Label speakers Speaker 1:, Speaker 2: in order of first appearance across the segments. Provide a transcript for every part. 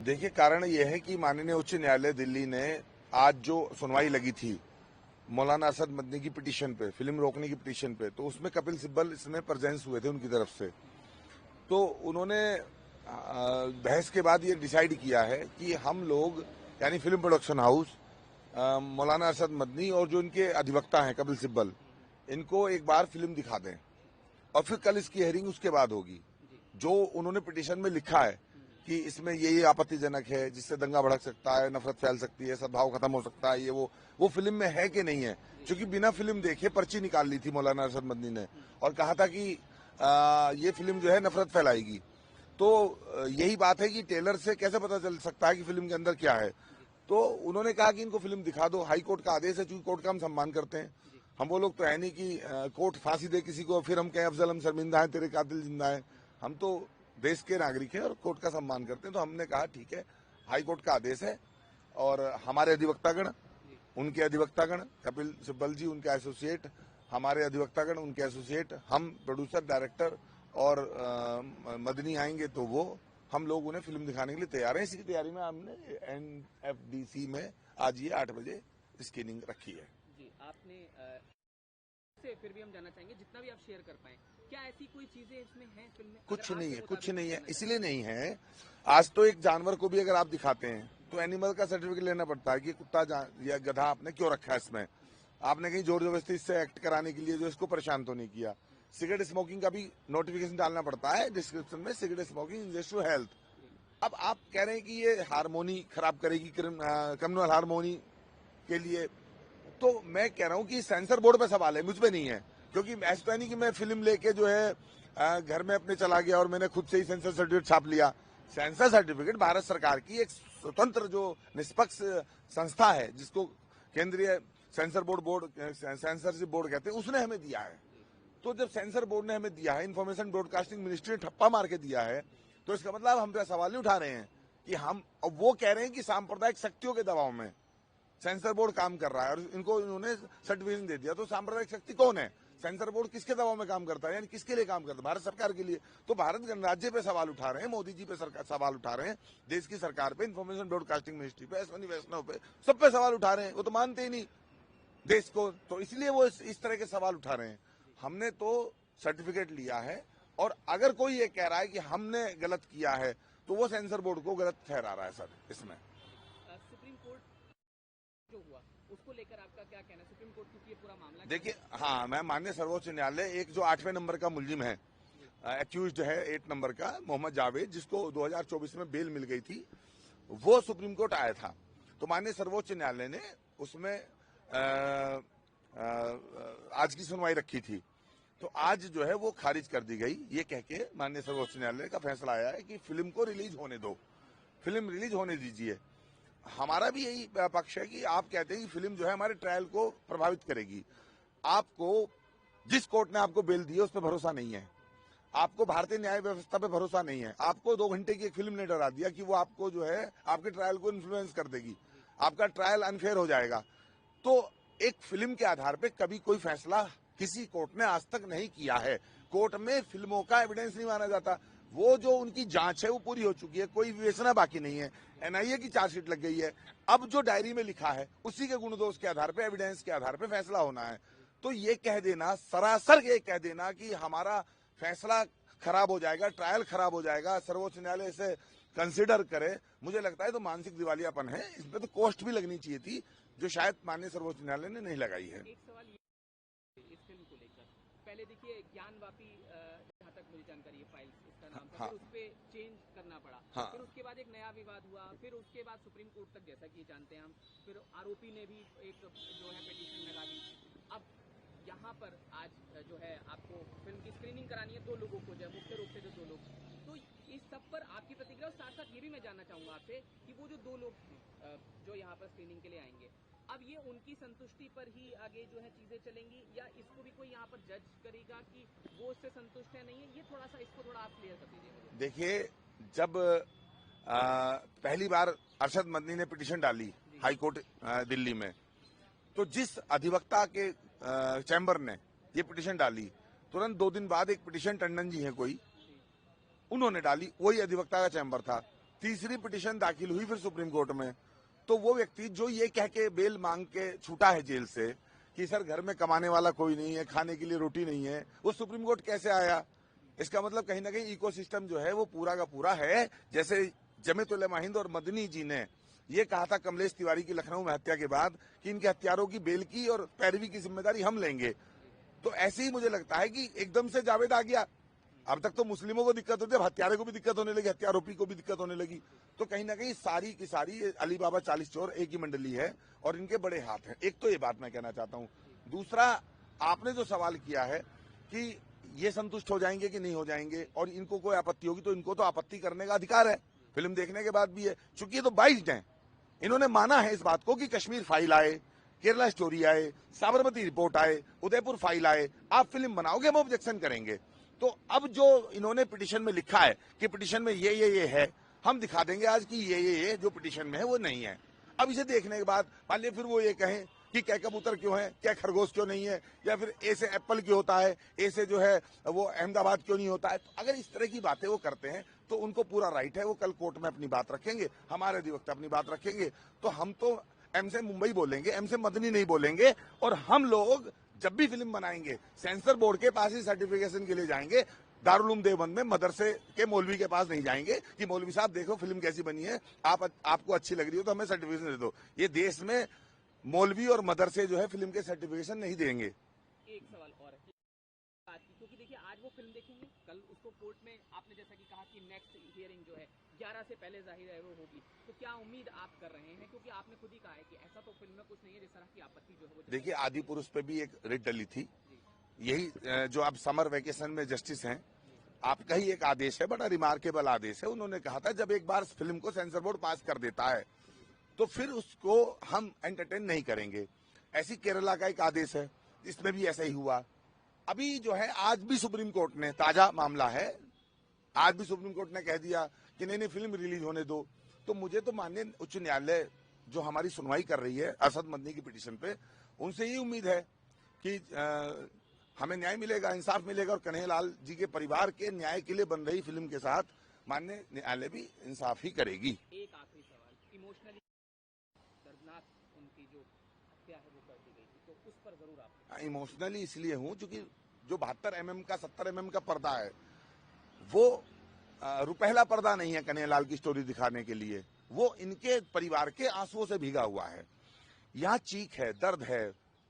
Speaker 1: देखिए, कारण यह है कि माननीय उच्च न्यायालय दिल्ली ने आज जो सुनवाई लगी थी मौलाना असद मदनी की पिटीशन पे, फिल्म रोकने की पिटीशन पे, तो उसमें कपिल सिब्बल इसमें प्रेजेंस हुए थे उनकी तरफ से। तो उन्होंने बहस के बाद ये डिसाइड किया है कि हम लोग यानी फिल्म प्रोडक्शन हाउस, मौलाना असद मदनी और जो इनके अधिवक्ता हैं कपिल सिब्बल, इनको एक बार फिल्म दिखा दें और फिर कल इसकी हेयरिंग उसके बाद होगी। जो उन्होंने पिटीशन में लिखा है कि इसमें ये आपत्तिजनक है, जिससे दंगा भड़क सकता है, नफरत फैल सकती है, सद्भाव खत्म हो सकता है, ये वो फिल्म में है कि नहीं है। क्योंकि बिना फिल्म देखे पर्ची निकाल ली थी मौलाना अरशद मदनी ने और कहा था कि ये फिल्म जो है नफरत फैलाएगी। तो यही बात है कि टेलर से कैसे पता चल सकता है कि फिल्म के अंदर क्या है। तो उन्होंने कहा कि इनको फिल्म दिखा दो, हाई कोर्ट का आदेश है, चूंकि कोर्ट का हम सम्मान करते हैं। हम वो लोग तो है नहीं कि कोर्ट फांसी दे किसी को फिर हम कहें अफजल हम शर्मिंदा है, तेरे कातिल जिंदा है। हम तो देश के नागरिक हैं और कोर्ट का सम्मान करते हैं। तो हमने कहा ठीक है, हाई कोर्ट का आदेश है और हमारे अधिवक्तागण, उनके अधिवक्तागण कपिल सिब्बल जी उनके एसोसिएट, हमारे अधिवक्तागण उनके एसोसिएट, हम प्रोड्यूसर डायरेक्टर और मदनी आएंगे तो वो हम लोग उन्हें फिल्म दिखाने के लिए तैयार हैं। इसी की तैयारी में हमने NFDC में आज ये 8 बजे स्क्रीनिंग रखी है।
Speaker 2: जी, आपने से फिर भी हम जानना चाहेंगे, जितना भी आप शेयर कर पाए, क्या ऐसी कोई चीजें इसमें हैं फिल्म में?
Speaker 1: कुछ नहीं है, कुछ नहीं है, इसलिए नहीं है। आज तो एक जानवर को भी अगर आप दिखाते हैं तो एनिमल का सर्टिफिकेट लेना पड़ता है कि कुत्ता या गधा आपने क्यों रखा है इसमें। आपने कहीं जोर जबरदस्ती इससे एक्ट कराने के लिए जो इसको परेशान तो नहीं किया। सिगरेट स्मोकिंग का भी नोटिफिकेशन डालना पड़ता है डिस्क्रिप्शन में, cigarette smoking injurious to health. अब आप कह रहे हैं कि ये हारमोनी खराब करेगी, क्रिमिनल हारमोनी के लिए। तो मैं कह रहा हूं कि सेंसर बोर्ड पे सवाल है, मुझ पे नहीं है। क्योंकि ऐसा तो नहीं कि मैं फिल्म लेके जो है घर में अपने चला गया और मैंने खुद से ही सेंसर सर्टिफिकेट छाप लिया। सेंसर सर्टिफिकेट भारत सरकार की एक स्वतंत्र जो निष्पक्ष संस्था है, जिसको केंद्रीय सेंसरशिप बोर्ड कहते हैं, उसने हमें दिया है। तो जब सेंसर बोर्ड ने हमें दिया है, इन्फॉर्मेशन ब्रॉडकास्टिंग मिनिस्ट्री ने ठप्पा मार के दिया है, तो इसका मतलब हम पे सवाल नहीं उठा रहे हैं कि हम, वो कह रहे हैं कि सांप्रदायिक शक्तियों के दबाव में सेंसर बोर्ड काम कर रहा है और इनको इन्होंने सर्टिफिकेशन दे दिया। तो सांप्रदायिक शक्ति कौन है? सेंसर बोर्ड किसके दबाव में काम करता है, यानी किसके लिए काम करता है? भारत सरकार के लिए। तो भारत गणराज्य पे सवाल उठा रहे हैं, मोदी जी पे सवाल उठा रहे हैं, देश की सरकार पे, इन्फॉर्मेशन ब्रॉडकास्टिंग मिनिस्ट्री पे, अश्विनी वैष्णव पे, सब पे सवाल उठा रहे हैं। वो तो मानते ही नहीं देश को, तो इसलिए वो इस तरह के सवाल उठा रहे हैं। हमने तो सर्टिफिकेट लिया है और अगर कोई ये कह रहा है कि हमने गलत किया है तो वो सेंसर बोर्ड को गलत ठहरा रहा है सर। इसमें
Speaker 2: सुप्रीम कोर्ट जो हुआ उसको लेकर आपका क्या कहना है? सुप्रीम कोर्ट क्योंकि ये पूरा मामला,
Speaker 1: देखिए, हाँ, मैं माननीय सर्वोच्च न्यायालय, एक जो 8वें नंबर का मुलजिम है, एक्यूज्ड है 8 नंबर का, मोहम्मद जावेद, जिसको 2024 में बेल मिल गई थी, वो सुप्रीम कोर्ट आया था। तो माननीय सर्वोच्च न्यायालय ने उसमें आज की सुनवाई रखी थी। तो आज जो है वो खारिज कर दी गई, ये कह के माननीय सर्वोच्च न्यायालय का फैसला आया है कि फिल्म को रिलीज होने दो, फिल्म रिलीज होने दीजिए। हमारा भी यही पक्ष है कि आप कहते हैं कि फिल्म जो है हमारे ट्रायल को प्रभावित करेगी। आपको जिस कोर्ट ने आपको बेल दी है उस पर भरोसा नहीं है, आपको भारतीय न्याय व्यवस्था पे भरोसा नहीं है। आपको 2 घंटे की एक फिल्म ने डरा दिया कि वो आपको जो है आपके ट्रायल को इन्फ्लुएंस कर देगी, आपका ट्रायल अनफेयर हो जाएगा। तो एक फिल्म के आधार पे कभी कोई फैसला किसी कोर्ट ने आज तक नहीं किया है। कोर्ट में फिल्मों का एविडेंस नहीं माना जाता। वो जो उनकी जांच है वो पूरी हो चुकी है, कोई विवेचना बाकी नहीं है, NIA की चार्जशीट लग गई है। अब जो डायरी में लिखा है उसी के गुण दोष के आधार पे, एविडेंस के आधार पे फैसला होना है। तो ये कह देना, सरासर ये कह देना कि हमारा फैसला खराब हो जाएगा, ट्रायल खराब हो जाएगा, सर्वोच्च न्यायालय इसे कंसिडर करे, मुझे लगता है तो मानसिक दिवालियापन है। इसमें तो कॉस्ट भी लगनी चाहिए थी, जो शायद माननीय सर्वोच्च न्यायालय ने नहीं लगाई है।
Speaker 2: एक सवाल ये इस फिल्म को लेकर, पहले देखिए ज्ञानवापी, जहाँ तक मुझे जानकारी है, फाइल इसका नाम था, फिर उस पे चेंज करना पड़ा, फिर उसके बाद एक नया विवाद हुआ, फिर उसके बाद सुप्रीम कोर्ट तक, जैसा कि जानते हैं हम, फिर आरोपी ने भी एक जो है पिटीशन लगा दी। अब यहाँ पर आज जो है आपको फिल्म की स्क्रीनिंग करानी है 2 लोगों को, जो है मुख्य रूप से जो 2 लोग, तो इस सब पर आपकी प्रतिक्रिया। और साथ साथ ये भी मैं जानना चाहूंगा आपसे कि वो जो 2 लोग हैं जो यहाँ पर स्क्रीनिंग के लिए आएंगे, अब ये उनकी संतुष्टि पर ही आगे जो है चीजें चलेंगी, या इसको भी कोई यहाँ पर जज करेगा कि वो उससे संतुष्ट है नहीं है? ये थोड़ा सा, इसको थोड़ा आप क्लियर कर दीजिए।
Speaker 1: देखिए, जब पहली बार अरशद मदनी ने पिटीशन डाली हाई कोर्ट दिल्ली में, तो जिस अधिवक्ता के चैम्बर ने ये पिटीशन डाली, तुरंत 2 दिन बाद एक पिटीशन टंडन जी है कोई, उन्होंने डाली, वही अधिवक्ता का चैम्बर था। तीसरी पिटीशन दाखिल हुई फिर सुप्रीम कोर्ट में, तो वो व्यक्ति जो ये कह के बेल मांग के छूटा है जेल से कि सर घर में कमाने वाला कोई नहीं है, खाने के लिए रोटी नहीं है, वो सुप्रीम कोर्ट कैसे आया? इसका मतलब कहीं ना कहीं इकोसिस्टम जो है वो पूरा का पूरा है। जैसे जमीयत उलमा हिंद और मदनी जी ने ये कहा था कमलेश तिवारी की लखनऊ में हत्या के बाद कि इनके हत्यारों की बेल की और पैरवी की जिम्मेदारी हम लेंगे, तो ऐसे ही मुझे लगता है कि एकदम से जावेद आ गया। अब तक तो मुस्लिमों को दिक्कत होती है, हत्यारे को भी दिक्कत होने लगी, हत्यारोपी को भी दिक्कत होने लगी। तो कहीं ना कहीं सारी की सारी अली बाबा 40 चोर एक ही मंडली है और इनके बड़े हाथ हैं। एक तो ये बात मैं कहना चाहता हूँ। दूसरा, आपने जो सवाल किया है कि ये संतुष्ट हो जाएंगे कि नहीं हो जाएंगे और इनको कोई आपत्ति होगी, तो इनको तो आपत्ति करने का अधिकार है, फिल्म देखने के बाद भी है। चूंकि ये तो बाइज्ड हैं, इन्होंने माना है इस बात को कि कश्मीर फाइल आए, केरला स्टोरी आए, साबरमती रिपोर्ट आए, उदयपुर फाइल आए, आप फिल्म बनाओगे, हम ऑब्जेक्शन करेंगे। तो अब जो इन्होंने पिटीशन में लिखा है कि पिटीशन में ये है, हम दिखा देंगे आज कि ये जो पिटीशन में है वो नहीं है। अब इसे देखने के बाद मान लीजिए फिर वो ये कहें कि क्या कबूतर क्यों है, क्या खरगोश क्यों नहीं है, या फिर ए से एप्पल क्यों होता है, ए से जो है वो अहमदाबाद क्यों नहीं होता है। तो अगर इस तरह की बातें वो करते हैं तो उनको पूरा राइट है, वो कल कोर्ट में अपनी बात रखेंगे, हमारे अधिवक्ता अपनी बात रखेंगे। तो हम तो एम से मुंबई बोलेंगे, एम से मदनी नहीं बोलेंगे। और हम लोग जब भी फिल्म बनाएंगे सेंसर बोर्ड के पास ही सर्टिफिकेशन के लिए जाएंगे, दारुल उलूम देवबंद में मदरसे के मौलवी के पास नहीं जाएंगे कि मौलवी साहब देखो फिल्म कैसी बनी है, आपको अच्छी लग रही हो तो हमें सर्टिफिकेशन दे दो। ये देश में मौलवी और मदरसे जो है फिल्म के सर्टिफिकेशन नहीं देंगे।
Speaker 2: एक सवाल और है क्योंकि देखिए आज वो फिल्म देखेंगे, कल उसको कोर्ट में आपने जैसा कि कहा कि नेक्स्ट हियरिंग जो है 11 से पहले जाहिर है वो होगी, तो क्या उम्मीद आप कर रहे हैं? क्योंकि आपने खुद ही कहा है कि ऐसा तो फिल्म में कुछ नहीं है जिस तरह की आपत्ति जो है वो।
Speaker 1: देखिए, आदि पुरुष पे भी एक रिट डली थी, यही जो अब समर वेकेशन में जस्टिस हैं, आपका ही एक आदेश है, बड़ा रिमार्केबल आदेश है। उन्होंने कहा था जब एक बार फिल्म को सेंसर बोर्ड पास कर देता है तो फिर उसको हम एंटरटेन नहीं करेंगे। ऐसी केरला का एक आदेश है, इसमें भी ऐसा ही हुआ। अभी जो है आज भी सुप्रीम कोर्ट ने, ताजा मामला है, आज भी सुप्रीम कोर्ट ने कह दिया कि नहीं फिल्म रिलीज होने दो। तो मुझे तो माननीय उच्च न्यायालय जो हमारी सुनवाई कर रही है अरशद मदनी की पिटीशन पे, उनसे ये उम्मीद है कि हमें न्याय मिलेगा, इंसाफ मिलेगा और कन्हैयालाल जी के परिवार के न्याय के लिए बन रही फिल्म के साथ माननीय न्यायालय भी इंसाफ ही करेगी।
Speaker 2: एक आखिरी सवाल, इमोशनली दर्दनाक उनकी जो हत्या है वो कर दी गई थी, तो उस पर जरूर आप।
Speaker 1: इमोशनली इसलिए हूं क्योंकि जो 72 mm का 70 mm का पर्दा है वो रुपहला पर्दा नहीं है कन्हैयालाल की स्टोरी दिखाने के लिए, वो इनके परिवार के आंसुओं से भीगा हुआ है। यहाँ चीख है, दर्द है,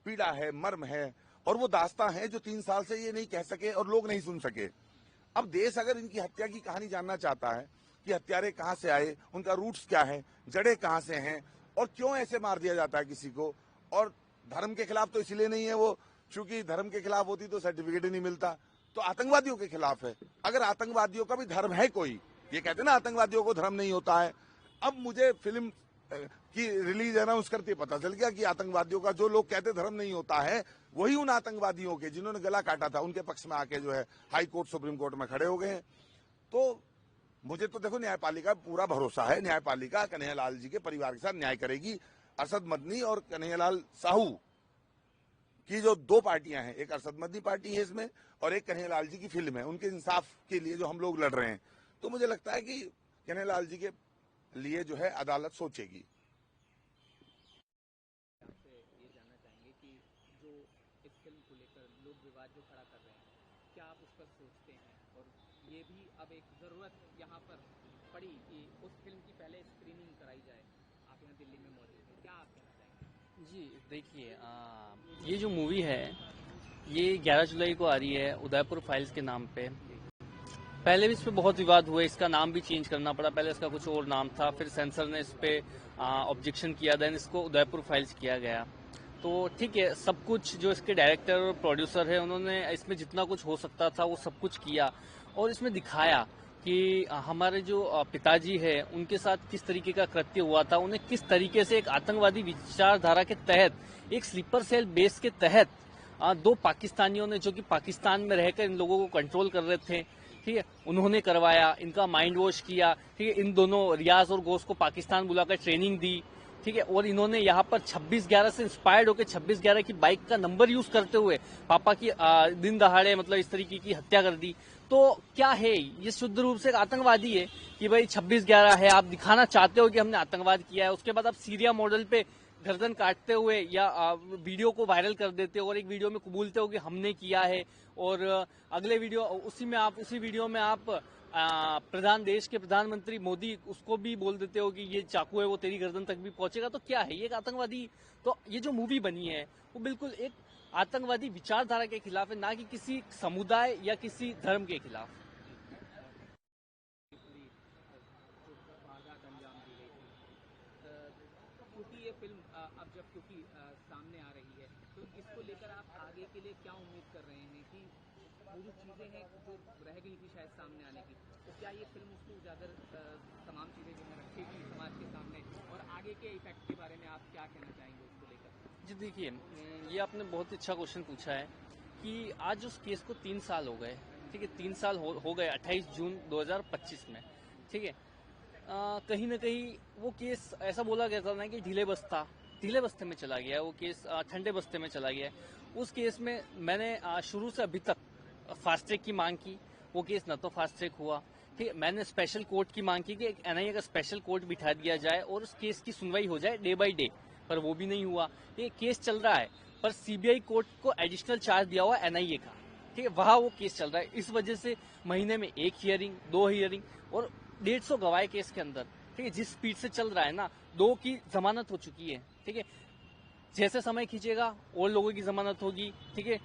Speaker 1: पीड़ा है, मर्म है, और वो दास्तां है जो 3 साल से ये नहीं कह सके और लोग नहीं सुन सके। अब देश अगर इनकी हत्या की कहानी जानना चाहता है कि हत्यारे कहाँ से आए, उनका रूट्स क्या है, जड़ें कहाँ से हैं और क्यों ऐसे मार दिया जाता है किसी को, और धर्म के खिलाफ तो इसलिए नहीं है वो, क्योंकि धर्म के खिलाफ होती तो सर्टिफिकेट ही नहीं मिलता, तो आतंकवादियों के खिलाफ है। अगर आतंकवादियों का भी धर्म है कोई, ये कहते हैं ना आतंकवादियों को धर्म नहीं होता है। अब मुझे फिल्म की रिलीज अनाउंस करते पता चल गया कि आतंकवादियों का जो लोग कहते धर्म नहीं होता है, वही उन आतंकवादियों के जिन्होंने गला काटा था उनके पक्ष में आके जो है हाई कोर्ट सुप्रीम कोर्ट में खड़े हो गए हैं। तो मुझे तो देखो न्यायपालिका पूरा भरोसा है, न्यायपालिका कन्हैयालाल जी के परिवार के साथ न्याय करेगी। अरशद मदनी और कन्हैयालाल साहू की जो 2 पार्टियां हैं, एक अरशद मदनी पार्टी है इसमें और एक कन्हैयालाल जी की फिल्म है, उनके इंसाफ के लिए जो हम लोग लड़ रहे हैं, तो मुझे लगता है कि कन्हैयालाल जी के लिए जो है अदालत सोचेगी।
Speaker 2: ये जानना चाहेंगे कि जो इस फिल्म को लेकर लोग विवाद जो खड़ा कर रहे हैं, क्या आप उस पर सोचते हैं? और ये भी अब एक जरूरत यहाँ पर पड़ी कि उस फिल्म की पहले स्क्रीनिंग कराई जाए, आप यहाँ दिल्ली में मौजूद हैं, क्या आप कहना चाहेंगे?
Speaker 3: जी देखिए, ये जो मूवी है ये 11 जुलाई को आ रही है उदयपुर फाइल्स के नाम पे। पहले भी इस पे बहुत विवाद हुए, इसका नाम भी चेंज करना पड़ा, पहले इसका कुछ और नाम था, फिर सेंसर ने इस पे ऑब्जेक्शन किया, देन इसको उदयपुर फाइल्स किया गया। तो ठीक है, सब कुछ जो इसके डायरेक्टर और प्रोड्यूसर है उन्होंने इसमें जितना कुछ हो सकता था वो सब कुछ किया और इसमें दिखाया कि हमारे जो पिताजी है उनके साथ किस तरीके का कृत्य हुआ था, उन्हें किस तरीके से एक आतंकवादी विचारधारा के तहत, एक स्लीपर सेल बेस के तहत 2 पाकिस्तानियों ने जो कि पाकिस्तान में रहकर इन लोगों को कंट्रोल कर रहे थे, ठीक है, उन्होंने करवाया, इनका माइंड वॉश किया, ठीक है, इन दोनों रियाज और गोश को पाकिस्तान बुलाकर ट्रेनिंग दी, ठीक है, और इन्होंने यहाँ पर 26/11 से इंस्पायर्ड होकर 26/11 की बाइक का नंबर यूज करते हुए पापा की दिन दहाड़े मतलब इस तरीके की हत्या कर दी। तो क्या है ये शुद्ध रूप से एक आतंकवादी है कि भाई 26/11 है, आप दिखाना चाहते हो कि हमने आतंकवाद किया है, उसके बाद आप सीरिया मॉडल पे गर्दन काटते हुए या वीडियो को वायरल कर देते हो और एक वीडियो में कबूलते हो कि हमने किया है, और अगले वीडियो उसी वीडियो में आप देश के प्रधानमंत्री मोदी उसको भी बोल देते हो कि ये चाकू है वो तेरी गर्दन तक भी पहुंचेगा। तो क्या है ये एक आतंकवादी? तो ये जो मूवी बनी है वो बिल्कुल एक आतंकवादी विचारधारा के खिलाफ है, ना कि किसी समुदाय या किसी धर्म के खिलाफ।
Speaker 2: क्योंकि ये फिल्म अब क्योंकि सामने आ रही है, तो इसको लेकर आप आगे के लिए क्या उम्मीद कर रहे हैं कि वो जो चीज़ें हैं जो रह गई थी शायद सामने आने की, तो क्या ये फिल्म उसको उजागर तमाम चीज़ें जो है रखेगी समाज के सामने, और आगे के इफेक्ट के बारे में आप क्या कहना चाहेंगे उसको लेकर?
Speaker 3: जी देखिए, ये आपने बहुत अच्छा क्वेश्चन पूछा है कि आज उस केस को 3 साल हो गए, ठीक है, 3 साल हो गए 28 जून 2025 में, ठीक है। कहीं ना कहीं वो केस ऐसा बोला गया था ना कि ढीले बस्ते में चला गया है, वो केस ठंडे बस्ते में चला गया है। उस केस में मैंने शुरू से अभी तक फास्ट ट्रैक की मांग की, वो केस न तो फास्ट ट्रैक हुआ, ठीक है। मैंने स्पेशल कोर्ट की मांग की कि एक एनआईए का स्पेशल कोर्ट बिठा दिया जाए और उस केस की सुनवाई हो जाए डे बाय डे, पर वो भी नहीं हुआ। ये केस चल रहा है, पर सीबीआई कोर्ट को एडिशनल चार्ज दिया हुआ एनआईए का, ठीक है, वहां वो केस चल रहा है। इस वजह से महीने में 1 हियरिंग 2 हियरिंग और 150 गवाह केस के अंदर, ठीक है, जिस स्पीड से चल रहा है ना, 2 की जमानत हो चुकी है, ठीक है। जैसे समय खींचेगा और लोगों की जमानत होगी, ठीक है।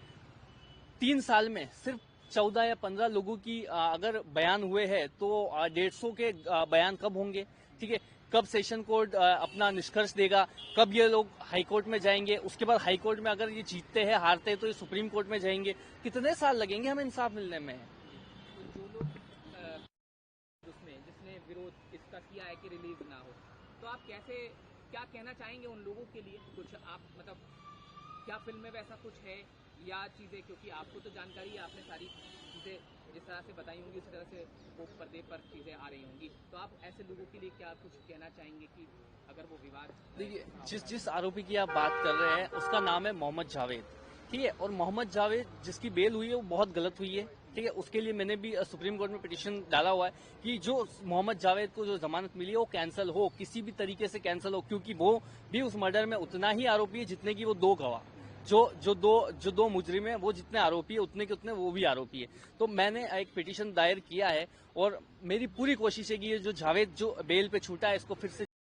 Speaker 3: 3 साल में सिर्फ 14 या 15 लोगों की अगर बयान हुए हैं तो 150 के बयान कब होंगे, ठीक है। कब सेशन कोर्ट अपना निष्कर्ष देगा, कब ये लोग हाई कोर्ट में जाएंगे, उसके बाद हाई कोर्ट में अगर ये जीतते हैं हारते हैं तो ये सुप्रीम कोर्ट में जाएंगे, कितने साल लगेंगे हमें इंसाफ मिलने में?
Speaker 2: जो लोग जिसने विरोध इसका किया है कि रिलीज ना हो, तो आप क्या कहना चाहेंगे उन लोगों के लिए? कुछ आप मतलब क्या फिल्म में वैसा कुछ है या चीज़ें, क्योंकि आपको तो जानकारी है, आपने सारी चीज़ें जिस तरह से बताई होंगी उसी तरह से वो पर्दे पर चीज़ें आ रही होंगी, तो आप ऐसे लोगों के लिए क्या कुछ कहना चाहेंगे कि अगर वो विवाद?
Speaker 3: देखिए, जिस आरोपी की आप बात कर रहे हैं उसका नाम है मोहम्मद जावेद, ठीक है, और मोहम्मद जावेद जिसकी बेल हुई है वो बहुत गलत हुई है, ठीक है। उसके लिए मैंने भी सुप्रीम कोर्ट में पिटीशन डाला हुआ है कि जो मोहम्मद जावेद को जो जमानत मिली है वो कैंसिल हो, किसी भी तरीके से कैंसिल हो, क्योंकि वो भी उस मर्डर में उतना ही आरोपी है जितने की वो 2 गवाह, जो दो मुजरिम है वो जितने आरोपी है उतने के उतने वो भी आरोपी है। तो मैंने एक पिटीशन दायर किया है और मेरी पूरी कोशिश है कि ये जो जावेद जो बेल पे छूटा है इसको फिर से